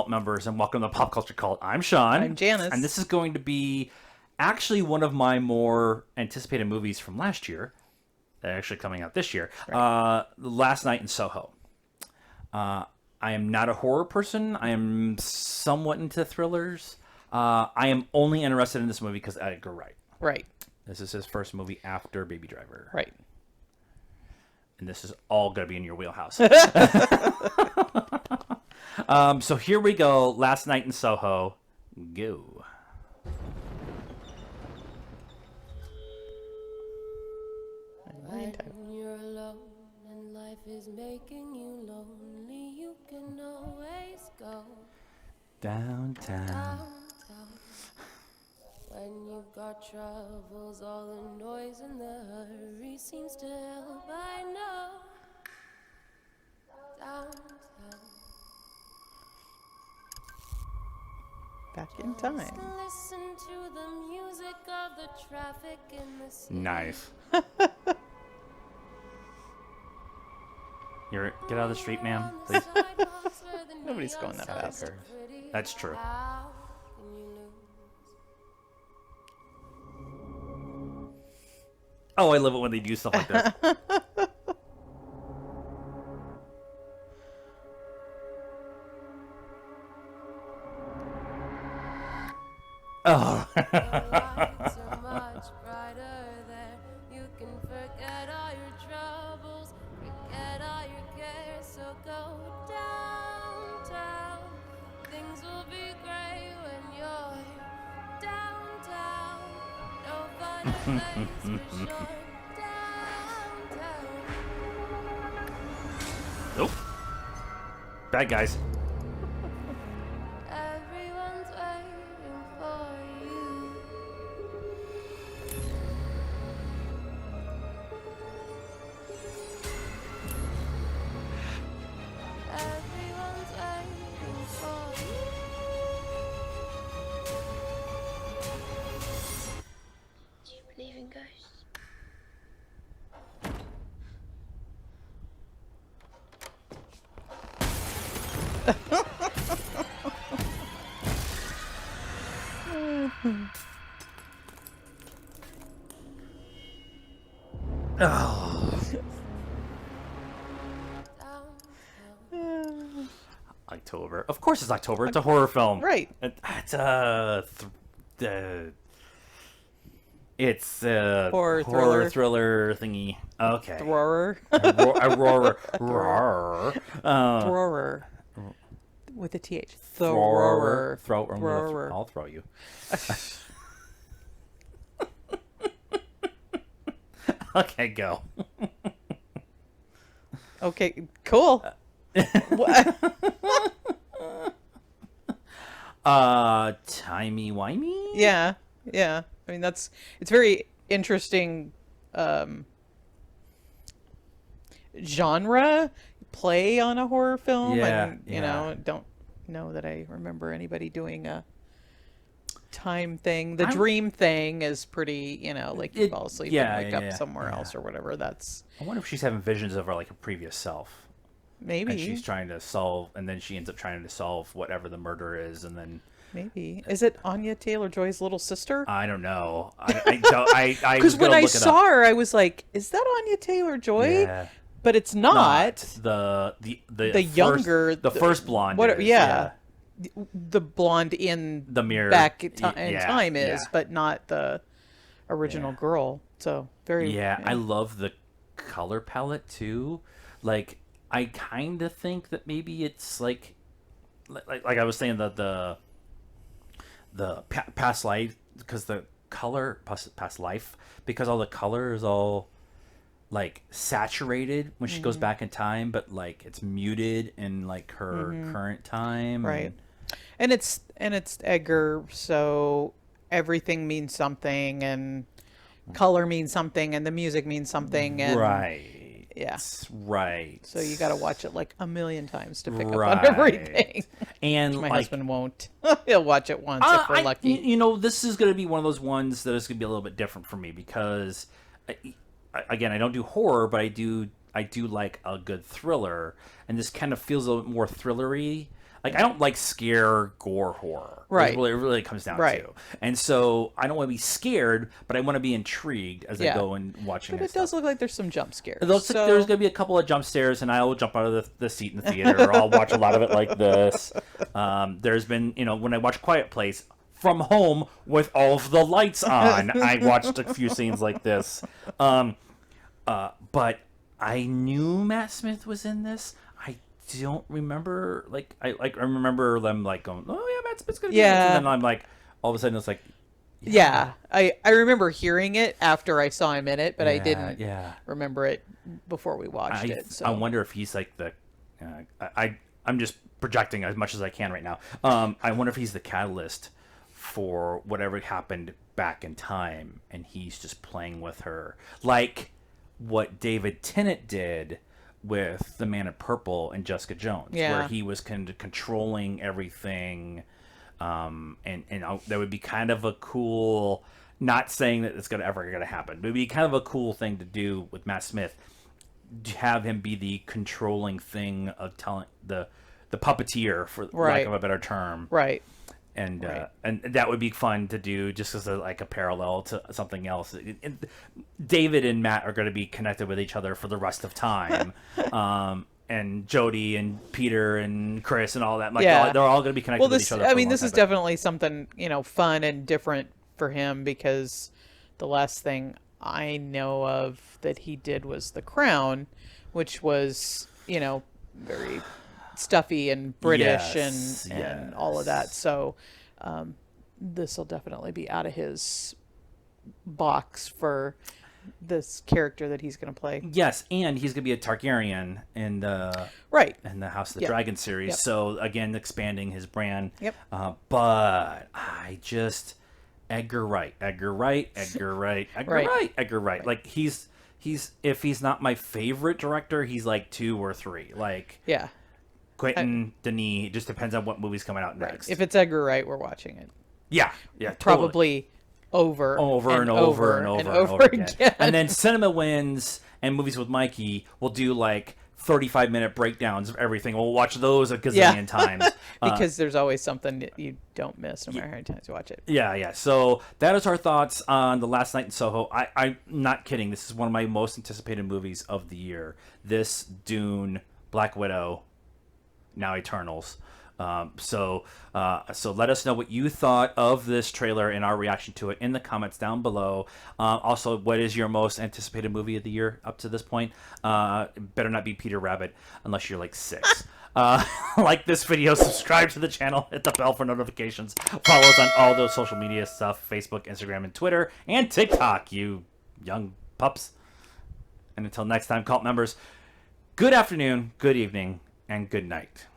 Cult members, and welcome to Pop Culture Cult. I'm Sean. I'm Janice. And this is going to be actually one of my more anticipated movies from last year. They're actually coming out this year. Right. Last Night in Soho. I am not a horror person. I am somewhat into thrillers. I am only interested in this movie because Edgar Wright. Right. This is his first movie after Baby Driver. Right. And this is all going to be in your wheelhouse. So here we go. Last Night in Soho. Go. When you're alone and life is making you lonely, you can always go downtown. When you've got troubles, all the noise and the hurry seems to help. I know. Downtown. Back in time. Listen to the music of the traffic in the city. Nice. Get out of the street, ma'am, please. Nobody's going that fast. That's true. Oh, I love it when they do stuff like this. Oh. Nope. Bad guys. Everyone's waiting for you. Everyone's waiting for you. Do you believe in ghosts? Oh. October. Of course it's October. It's a horror film. Right. It's a horror thriller thingy. Okay. Thrower. Thrower. Thrower. With a TH. Thrower. Thrower. I'll throw you. Okay, go. Okay, cool. Timey-wimey? Yeah. I mean, it's very interesting genre play on a horror film. Yeah, and, you know, don't know that I remember anybody doing a time thing. The dream thing is pretty, like you fall asleep and wake up somewhere else or whatever. I wonder if she's having visions of her, like, a previous self. Maybe. And she's trying to solve, and then she ends up trying to solve whatever the murder is, and then... Maybe. Is it Anya Taylor-Joy's little sister? I don't know. Because when I saw her, I was like, is that Anya Taylor-Joy? Yeah. But it's not. The first blonde. The blonde in the mirror back in time is, but not the original girl. So I love the color palette too. Like, I kind of think that maybe it's like I was saying the past life, because the color past life, because all the color is all like saturated when she goes back in time, but like it's muted in like her current time, right? And it's Edgar, so everything means something, and color means something, and the music means something, and right, right. So you got to watch it like a million times to pick up on everything. And my husband won't. He'll watch it once if we're lucky. This is going to be one of those ones that is going to be a little bit different for me because, again, I don't do horror, but I do like a good thriller, and this kind of feels a little bit more thrillery. Like, I don't like scare gore horror. Right. That's what it really comes down to. And so I don't want to be scared, but I want to be intrigued as I go and watching But it does look like there's some jump scares. It looks like there's going to be a couple of jump scares, and I will jump out of the seat in the theater, or I'll watch a lot of it like this. There's been, when I watch Quiet Place from home with all of the lights on, I watched a few scenes like this. But I knew Matt Smith was in this. I don't remember, I remember them going, oh yeah, Matt Smith's gonna be in this. And then I'm like, all of a sudden it's like, yeah. I remember hearing it after I saw him in it, but I didn't remember it before we watched it. So I wonder if he's like the, I'm just projecting as much as I can right now. I wonder if he's the catalyst for whatever happened back in time, and he's just playing with her, like what David Tennant did with The Man in Purple and Jessica Jones, where he was kind of controlling everything, and that would be kind of a cool, not saying that it's ever gonna happen, but it'd be kind of a cool thing to do with Matt Smith, to have him be the controlling thing of telling the puppeteer, for lack of a better term, and that would be fun to do, just as a parallel to something else. David and Matt are going to be connected with each other for the rest of time, and Jody and Peter and Chris and all that. They're all going to be connected with each other. I mean, this is definitely something fun and different for him, because the last thing I know of that he did was The Crown, which was very stuffy and British and all of that. So this will definitely be out of his box for this character that he's going to play. Yes, and he's going to be a Targaryen in the House of the Dragon series. So again, expanding his brand. But I just Edgar Wright. Like he's if he's not my favorite director, he's like 2 or 3. Quentin, Denis, it just depends on what movie's coming out next. If it's Edgar Wright, we're watching it. Yeah, probably over and over again. And then Cinema Wins and Movies with Mikey will do 35-minute breakdowns of everything. We'll watch those a gazillion times. Because there's always something that you don't miss, no matter how many times you watch it. Yeah. So that is our thoughts on The Last Night in Soho. I'm not kidding. This is one of my most anticipated movies of the year. This, Dune, Black Widow, now Eternals. So let us know what you thought of this trailer and our reaction to it in the comments down below. Also, what is your most anticipated movie of the year up to this point? Better not be Peter Rabbit unless you're 6. Like this video, subscribe to the channel, hit the bell for notifications. Follow us on all those social media stuff, Facebook, Instagram, and Twitter, and TikTok, you young pups. And until next time, cult members, good afternoon, good evening, and good night.